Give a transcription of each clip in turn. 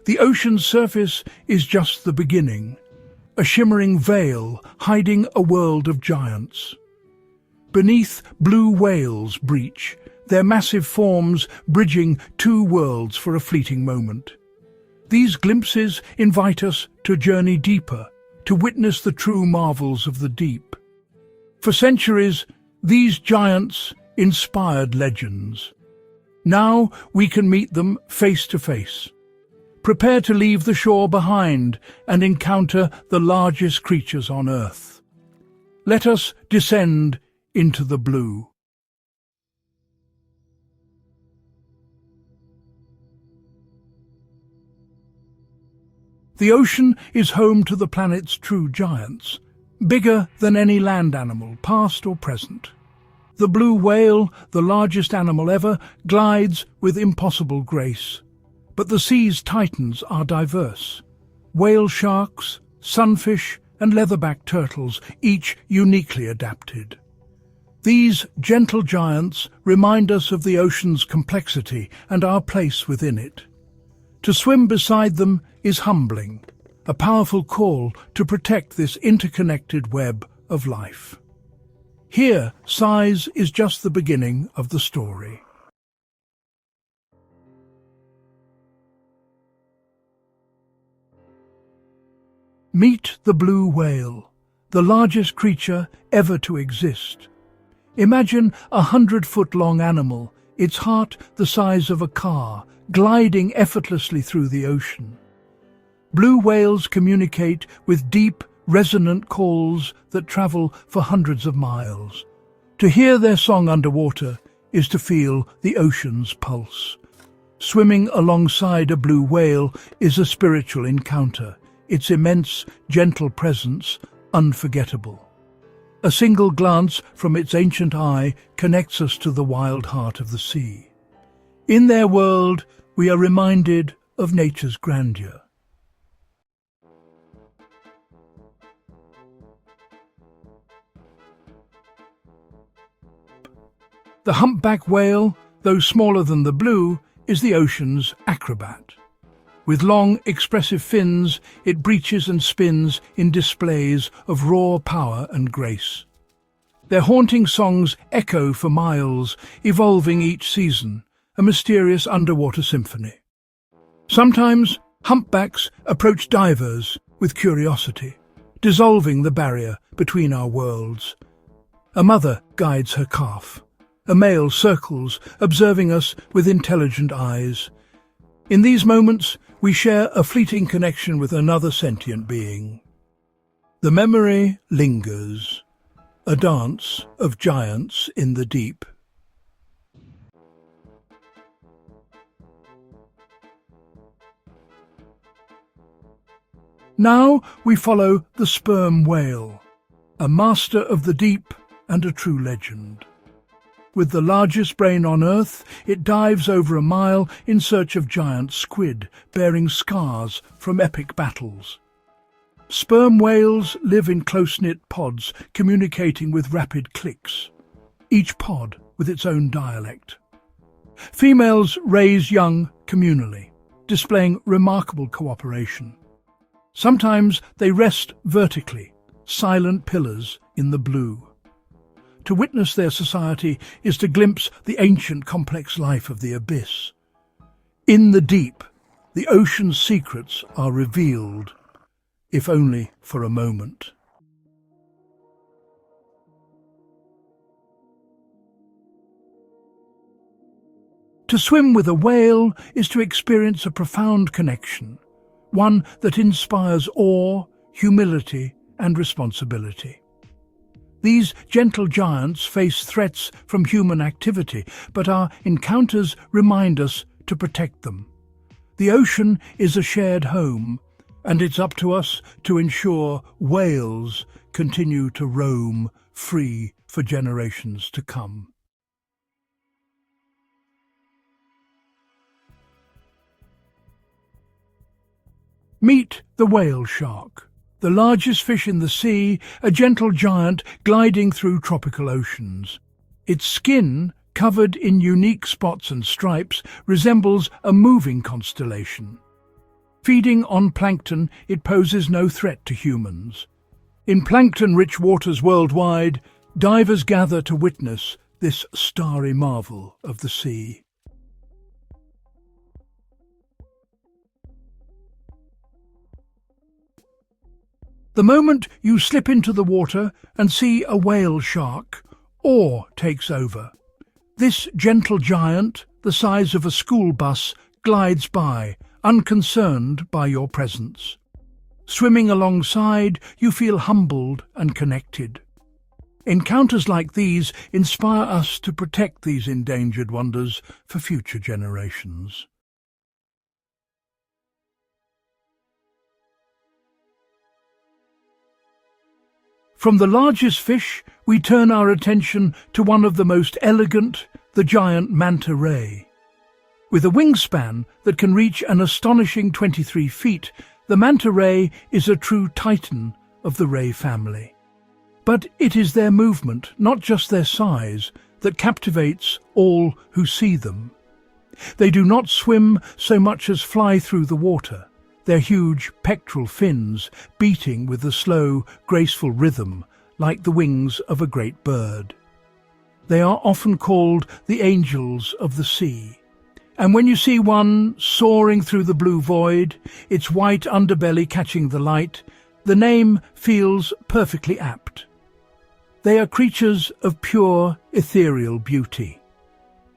The ocean's surface is just the beginning, a shimmering veil hiding a world of giants. Beneath, blue whales breach, their massive forms bridging two worlds for a fleeting moment. These glimpses invite us to journey deeper, to witness the true marvels of the deep. For centuries, these giants inspired legends. Now we can meet them face to face. Prepare to leave the shore behind and encounter the largest creatures on Earth. Let us descend into the blue. The ocean is home to the planet's true giants, bigger than any land animal, past or present. The blue whale, the largest animal ever, glides with impossible grace. But the sea's titans are diverse. Whale sharks, sunfish, and leatherback turtles, each uniquely adapted. These gentle giants remind us of the ocean's complexity and our place within it. To swim beside them is humbling, a powerful call to protect this interconnected web of life. Here, size is just the beginning of the story. Meet the blue whale, the largest creature ever to exist. Imagine a 100-foot-long animal, its heart the size of a car, gliding effortlessly through the ocean. Blue whales communicate with deep, resonant calls that travel for hundreds of miles. To hear their song underwater is to feel the ocean's pulse. Swimming alongside a blue whale is a spiritual encounter, its immense, gentle presence unforgettable. A single glance from its ancient eye connects us to the wild heart of the sea. In their world, we are reminded of nature's grandeur. The humpback whale, though smaller than the blue, is the ocean's acrobat. With long, expressive fins, it breaches and spins in displays of raw power and grace. Their haunting songs echo for miles, evolving each season, a mysterious underwater symphony. Sometimes, humpbacks approach divers with curiosity, dissolving the barrier between our worlds. A mother guides her calf. A male circles, observing us with intelligent eyes. In these moments, we share a fleeting connection with another sentient being. The memory lingers, a dance of giants in the deep. Now we follow the sperm whale, a master of the deep and a true legend. With the largest brain on Earth, it dives over a mile in search of giant squid, bearing scars from epic battles. Sperm whales live in close-knit pods, communicating with rapid clicks, each pod with its own dialect. Females raise young communally, displaying remarkable cooperation. Sometimes they rest vertically, silent pillars in the blue. To witness their society is to glimpse the ancient, complex life of the abyss. In the deep, the ocean's secrets are revealed, if only for a moment. To swim with a whale is to experience a profound connection, one that inspires awe, humility, and responsibility. These gentle giants face threats from human activity, but our encounters remind us to protect them. The ocean is a shared home, and it's up to us to ensure whales continue to roam free for generations to come. Meet the whale shark, the largest fish in the sea, a gentle giant gliding through tropical oceans. Its skin, covered in unique spots and stripes, resembles a moving constellation. Feeding on plankton, it poses no threat to humans. In plankton-rich waters worldwide, divers gather to witness this starry marvel of the sea. The moment you slip into the water and see a whale shark, awe takes over. This gentle giant, the size of a school bus, glides by, unconcerned by your presence. Swimming alongside, you feel humbled and connected. Encounters like these inspire us to protect these endangered wonders for future generations. From the largest fish, we turn our attention to one of the most elegant, the giant manta ray. With a wingspan that can reach an astonishing 23 feet, the manta ray is a true titan of the ray family. But it is their movement, not just their size, that captivates all who see them. They do not swim so much as fly through the water, their huge pectoral fins beating with a slow, graceful rhythm like the wings of a great bird. They are often called the angels of the sea. And when you see one soaring through the blue void, its white underbelly catching the light, the name feels perfectly apt. They are creatures of pure, ethereal beauty.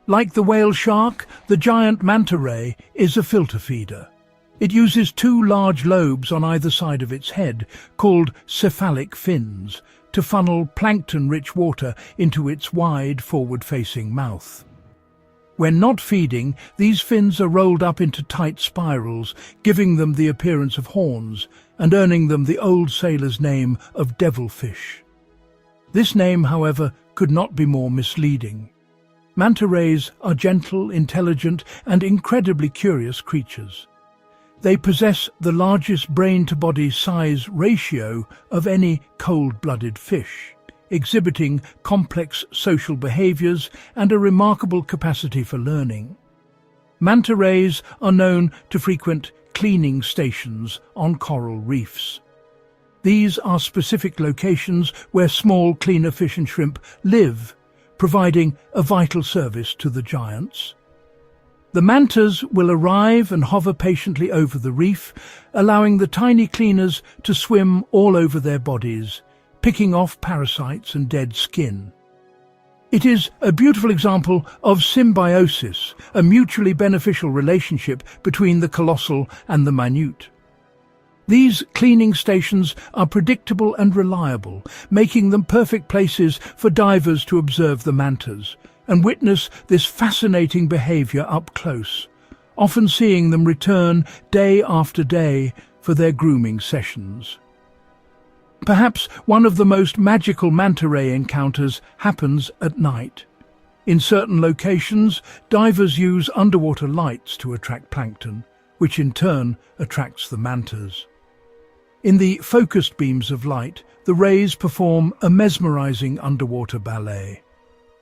Like the whale shark, the giant manta ray is a filter feeder. It uses two large lobes on either side of its head, called cephalic fins, to funnel plankton-rich water into its wide, forward-facing mouth. When not feeding, these fins are rolled up into tight spirals, giving them the appearance of horns and earning them the old sailor's name of devilfish. This name, however, could not be more misleading. Manta rays are gentle, intelligent, and incredibly curious creatures. They possess the largest brain-to-body size ratio of any cold-blooded fish, exhibiting complex social behaviors and a remarkable capacity for learning. Manta rays are known to frequent cleaning stations on coral reefs. These are specific locations where small, cleaner fish and shrimp live, providing a vital service to the giants. The mantas will arrive and hover patiently over the reef, allowing the tiny cleaners to swim all over their bodies, picking off parasites and dead skin. It is a beautiful example of symbiosis, a mutually beneficial relationship between the colossal and the minute. These cleaning stations are predictable and reliable, making them perfect places for divers to observe the mantas and witness this fascinating behavior up close, often seeing them return day after day for their grooming sessions. Perhaps one of the most magical manta ray encounters happens at night. In certain locations, divers use underwater lights to attract plankton, which in turn attracts the mantas. In the focused beams of light, the rays perform a mesmerizing underwater ballet.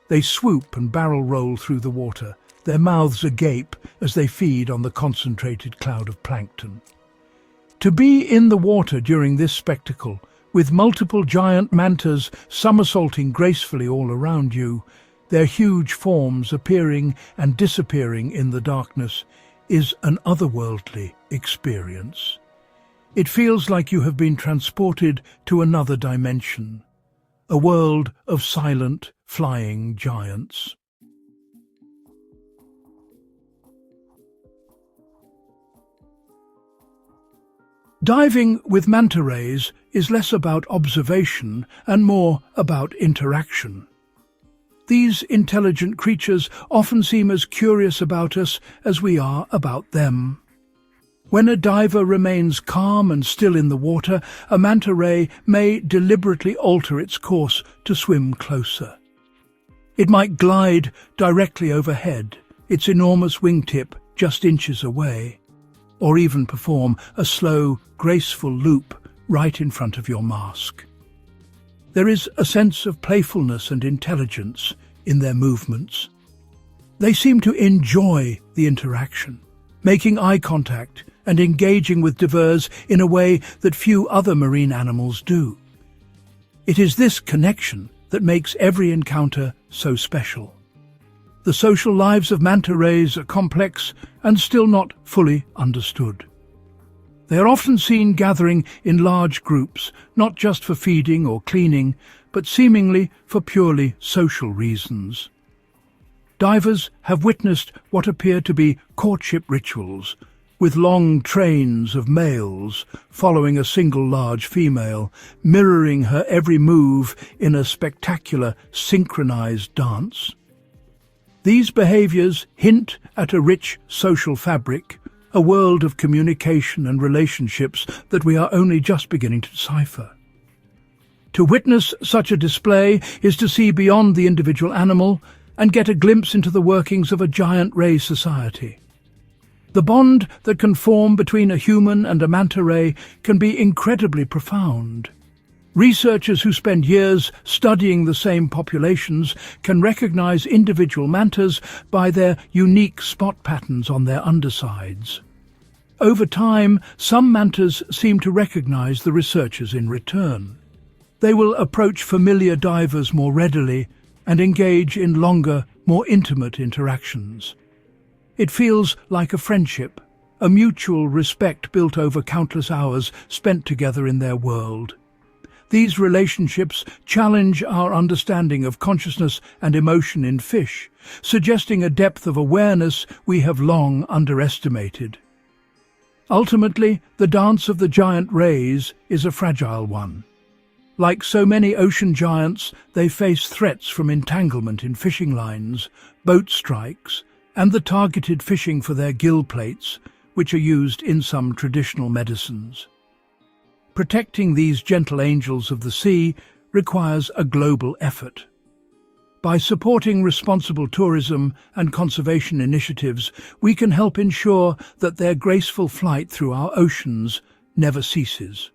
They swoop and barrel roll through the water, their mouths agape as they feed on the concentrated cloud of plankton. To be in the water during this spectacle, with multiple giant mantas somersaulting gracefully all around you, their huge forms appearing and disappearing in the darkness, is an otherworldly experience. It feels like you have been transported to another dimension, a world of silent, flying giants. Diving with manta rays is less about observation and more about interaction. These intelligent creatures often seem as curious about us as we are about them. When a diver remains calm and still in the water, a manta ray may deliberately alter its course to swim closer. It might glide directly overhead, its enormous wingtip just inches away, or even perform a slow, graceful loop right in front of your mask. There is a sense of playfulness and intelligence in their movements. They seem to enjoy the interaction, making eye contact and engaging with divers in a way that few other marine animals do. It is this connection that makes every encounter so special. The social lives of manta rays are complex and still not fully understood. They are often seen gathering in large groups, not just for feeding or cleaning, but seemingly for purely social reasons. Divers have witnessed what appear to be courtship rituals, with long trains of males following a single large female, mirroring her every move in a spectacular synchronized dance. These behaviors hint at a rich social fabric, a world of communication and relationships that we are only just beginning to decipher. To witness such a display is to see beyond the individual animal and get a glimpse into the workings of a giant ray society. The bond that can form between a human and a manta ray can be incredibly profound. Researchers who spend years studying the same populations can recognize individual mantas by their unique spot patterns on their undersides. Over time, some mantas seem to recognize the researchers in return. They will approach familiar divers more readily and engage in longer, more intimate interactions. It feels like a friendship, a mutual respect built over countless hours spent together in their world. These relationships challenge our understanding of consciousness and emotion in fish, suggesting a depth of awareness we have long underestimated. Ultimately, the dance of the giant rays is a fragile one. Like so many ocean giants, they face threats from entanglement in fishing lines, boat strikes, and the targeted fishing for their gill plates, which are used in some traditional medicines. Protecting these gentle angels of the sea requires a global effort. By supporting responsible tourism and conservation initiatives, we can help ensure that their graceful flight through our oceans never ceases.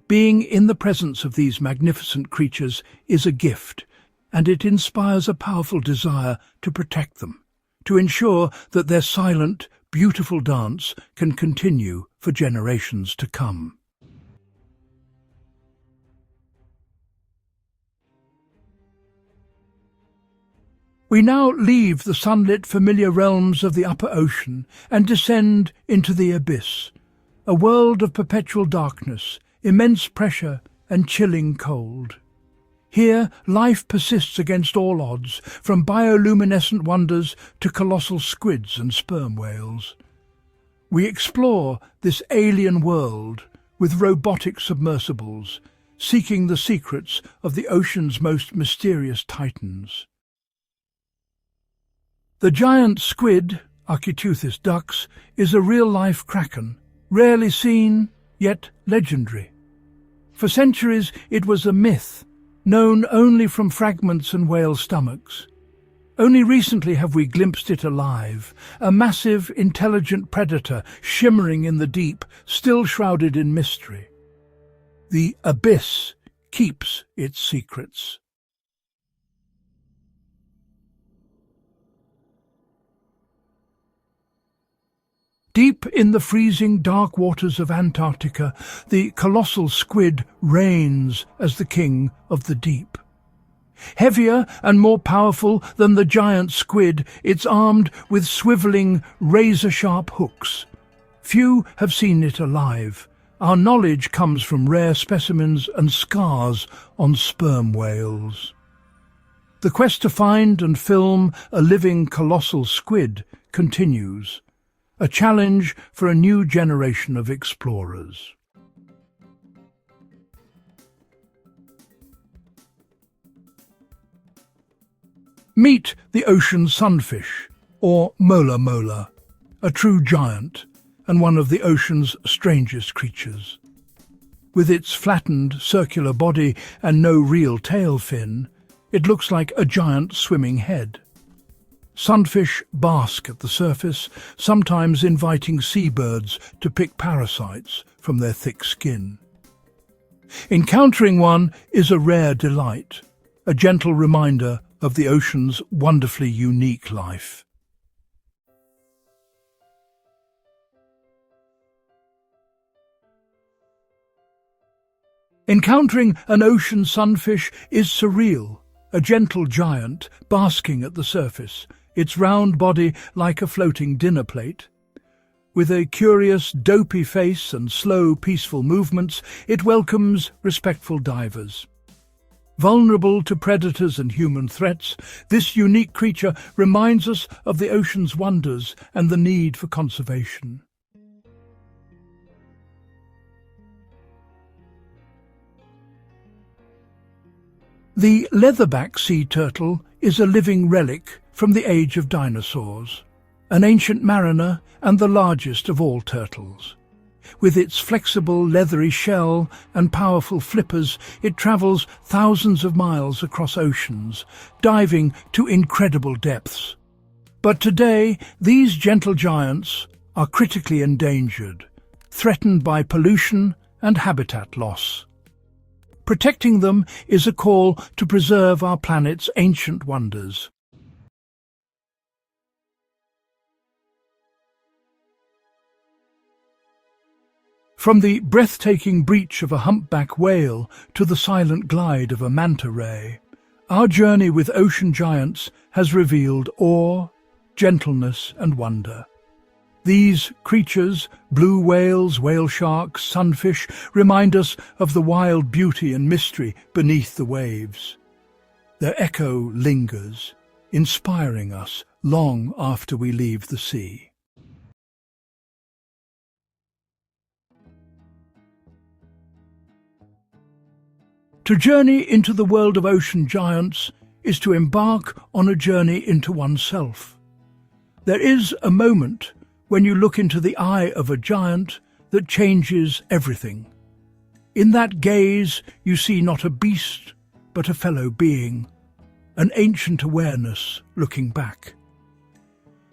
Being in the presence of these magnificent creatures is a gift, and it inspires a powerful desire to protect them, to ensure that their silent, beautiful dance can continue for generations to come. We now leave the sunlit, familiar realms of the upper ocean and descend into the abyss, a world of perpetual darkness, immense pressure and chilling cold. Here, life persists against all odds, from bioluminescent wonders to colossal squids and sperm whales. We explore this alien world with robotic submersibles, seeking the secrets of the ocean's most mysterious titans. The giant squid, Architeuthis dux, is a real-life kraken, rarely seen, yet legendary. For centuries it was a myth, known only from fragments and whale stomachs. Only recently have we glimpsed it alive, a massive, intelligent predator shimmering in the deep, still shrouded in mystery. The abyss keeps its secrets. Deep in the freezing dark waters of Antarctica, the colossal squid reigns as the king of the deep. Heavier and more powerful than the giant squid, it's armed with swiveling, razor-sharp hooks. Few have seen it alive. Our knowledge comes from rare specimens and scars on sperm whales. The quest to find and film a living colossal squid continues, a challenge for a new generation of explorers. Meet the ocean sunfish, or mola mola, a true giant and one of the ocean's strangest creatures. With its flattened, circular body and no real tail fin, it looks like a giant swimming head. Sunfish bask at the surface, sometimes inviting seabirds to pick parasites from their thick skin. Encountering one is a rare delight, a gentle reminder of the ocean's wonderfully unique life. Encountering an ocean sunfish is surreal, a gentle giant basking at the surface, its round body like a floating dinner plate. With a curious, dopey face and slow, peaceful movements, it welcomes respectful divers. Vulnerable to predators and human threats, this unique creature reminds us of the ocean's wonders and the need for conservation. The leatherback sea turtle is a living relic from the age of dinosaurs, an ancient mariner and the largest of all turtles. With its flexible, leathery shell and powerful flippers, it travels thousands of miles across oceans, diving to incredible depths. But today, these gentle giants are critically endangered, threatened by pollution and habitat loss. Protecting them is a call to preserve our planet's ancient wonders. From the breathtaking breach of a humpback whale to the silent glide of a manta ray, our journey with ocean giants has revealed awe, gentleness and wonder. These creatures, blue whales, whale sharks, sunfish, remind us of the wild beauty and mystery beneath the waves. Their echo lingers, inspiring us long after we leave the sea. To journey into the world of ocean giants is to embark on a journey into oneself. There is a moment when you look into the eye of a giant that changes everything. In that gaze, you see not a beast, but a fellow being, an ancient awareness looking back.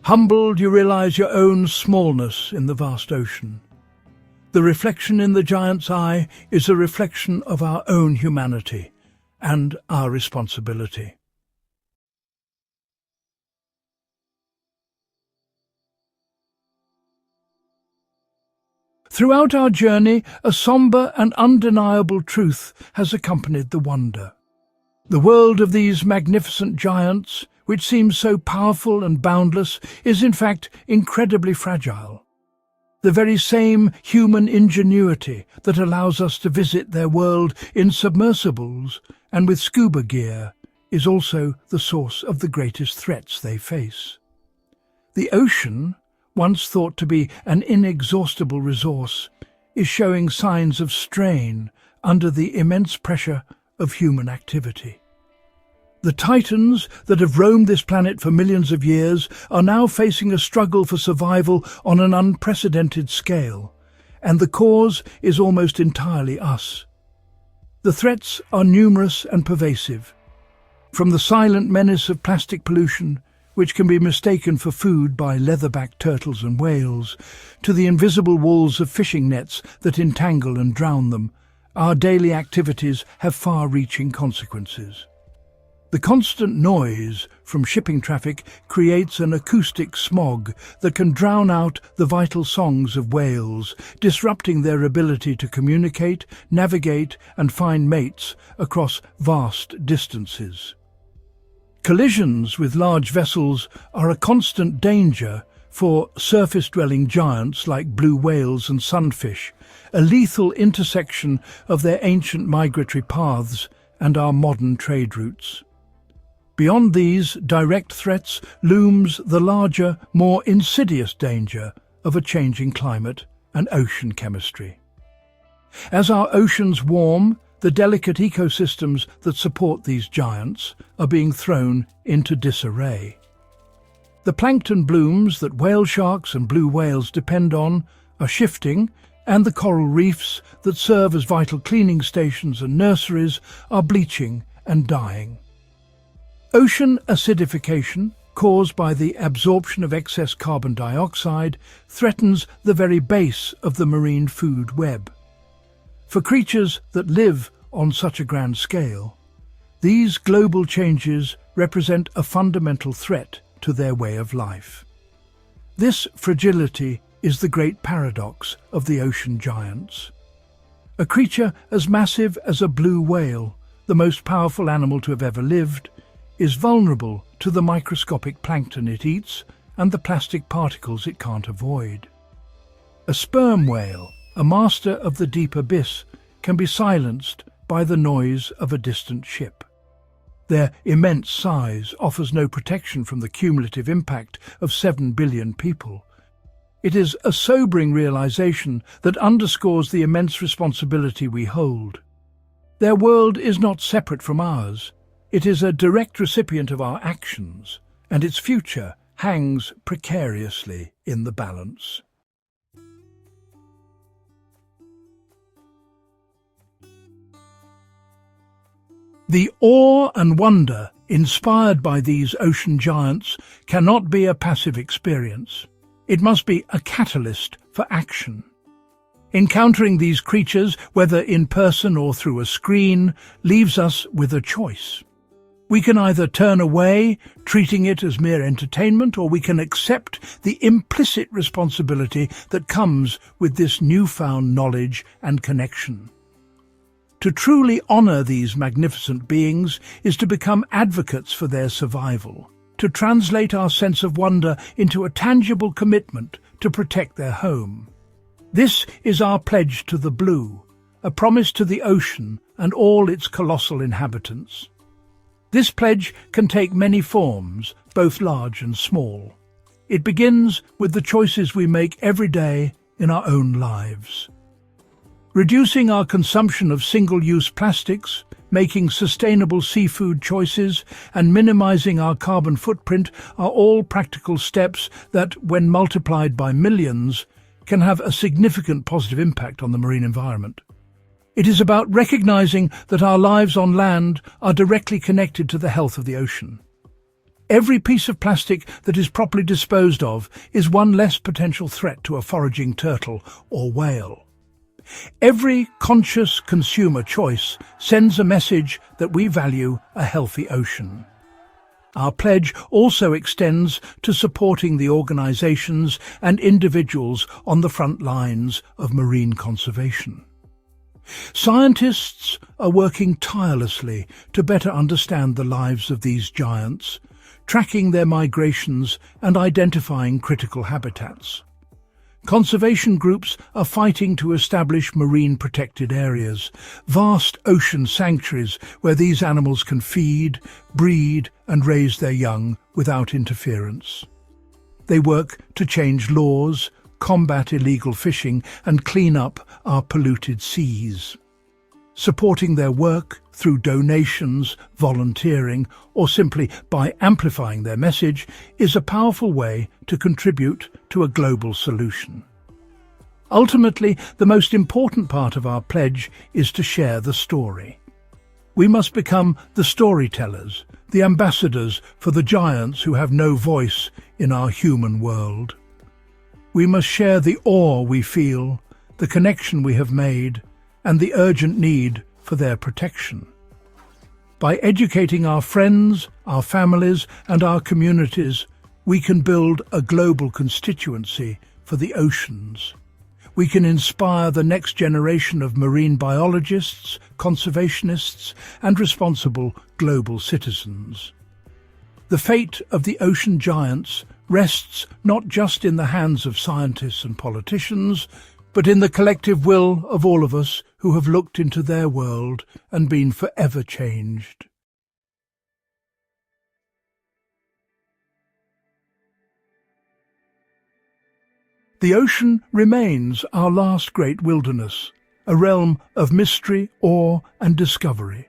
Humbled, you realize your own smallness in the vast ocean. The reflection in the giant's eye is a reflection of our own humanity and our responsibility. Throughout our journey, a sombre and undeniable truth has accompanied the wonder. The world of these magnificent giants, which seems so powerful and boundless, is in fact incredibly fragile. The very same human ingenuity that allows us to visit their world in submersibles and with scuba gear is also the source of the greatest threats they face. The ocean, once thought to be an inexhaustible resource, is showing signs of strain under the immense pressure of human activity. The titans that have roamed this planet for millions of years are now facing a struggle for survival on an unprecedented scale, and the cause is almost entirely us. The threats are numerous and pervasive, from the silent menace of plastic pollution, which can be mistaken for food by leatherback turtles and whales, to the invisible walls of fishing nets that entangle and drown them. Our daily activities have far-reaching consequences. The constant noise from shipping traffic creates an acoustic smog that can drown out the vital songs of whales, disrupting their ability to communicate, navigate and find mates across vast distances. Collisions with large vessels are a constant danger for surface-dwelling giants like blue whales and sunfish, a lethal intersection of their ancient migratory paths and our modern trade routes. Beyond these direct threats looms the larger, more insidious danger of a changing climate and ocean chemistry. As our oceans warm, the delicate ecosystems that support these giants are being thrown into disarray. The plankton blooms that whale sharks and blue whales depend on are shifting, and the coral reefs that serve as vital cleaning stations and nurseries are bleaching and dying. Ocean acidification, caused by the absorption of excess carbon dioxide, threatens the very base of the marine food web. For creatures that live on such a grand scale, these global changes represent a fundamental threat to their way of life. This fragility is the great paradox of the ocean giants. A creature as massive as a blue whale, the most powerful animal to have ever lived, is vulnerable to the microscopic plankton it eats and the plastic particles it can't avoid. A sperm whale, a master of the deep abyss, can be silenced by the noise of a distant ship. Their immense size offers no protection from the cumulative impact of 7 billion people. It is a sobering realization that underscores the immense responsibility we hold. Their world is not separate from ours. It is a direct recipient of our actions, and its future hangs precariously in the balance. The awe and wonder inspired by these ocean giants cannot be a passive experience. It must be a catalyst for action. Encountering these creatures, whether in person or through a screen, leaves us with a choice. We can either turn away, treating it as mere entertainment, or we can accept the implicit responsibility that comes with this newfound knowledge and connection. To truly honor these magnificent beings is to become advocates for their survival, to translate our sense of wonder into a tangible commitment to protect their home. This is our pledge to the blue, a promise to the ocean and all its colossal inhabitants. This pledge can take many forms, both large and small. It begins with the choices we make every day in our own lives. Reducing our consumption of single-use plastics, making sustainable seafood choices, and minimizing our carbon footprint are all practical steps that, when multiplied by millions, can have a significant positive impact on the marine environment. It is about recognizing that our lives on land are directly connected to the health of the ocean. Every piece of plastic that is properly disposed of is one less potential threat to a foraging turtle or whale. Every conscious consumer choice sends a message that we value a healthy ocean. Our pledge also extends to supporting the organizations and individuals on the front lines of marine conservation. Scientists are working tirelessly to better understand the lives of these giants, tracking their migrations and identifying critical habitats. Conservation groups are fighting to establish marine protected areas, vast ocean sanctuaries where these animals can feed, breed and raise their young without interference. They work to change laws, combat illegal fishing and clean up our polluted seas. Supporting their work through donations, volunteering, or simply by amplifying their message is a powerful way to contribute to a global solution. Ultimately, the most important part of our pledge is to share the story. We must become the storytellers, the ambassadors for the giants who have no voice in our human world. We must share the awe we feel, the connection we have made, and the urgent need for their protection. By educating our friends, our families, and our communities, we can build a global constituency for the oceans. We can inspire the next generation of marine biologists, conservationists, and responsible global citizens. The fate of the ocean giants rests not just in the hands of scientists and politicians, but in the collective will of all of us who have looked into their world and been forever changed. The ocean remains our last great wilderness, a realm of mystery, awe and discovery.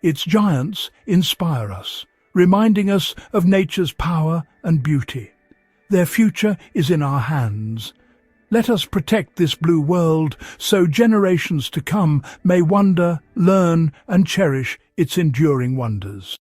Its giants inspire us, reminding us of nature's power and beauty. Their future is in our hands. Let us protect this blue world so generations to come may wonder, learn and cherish its enduring wonders.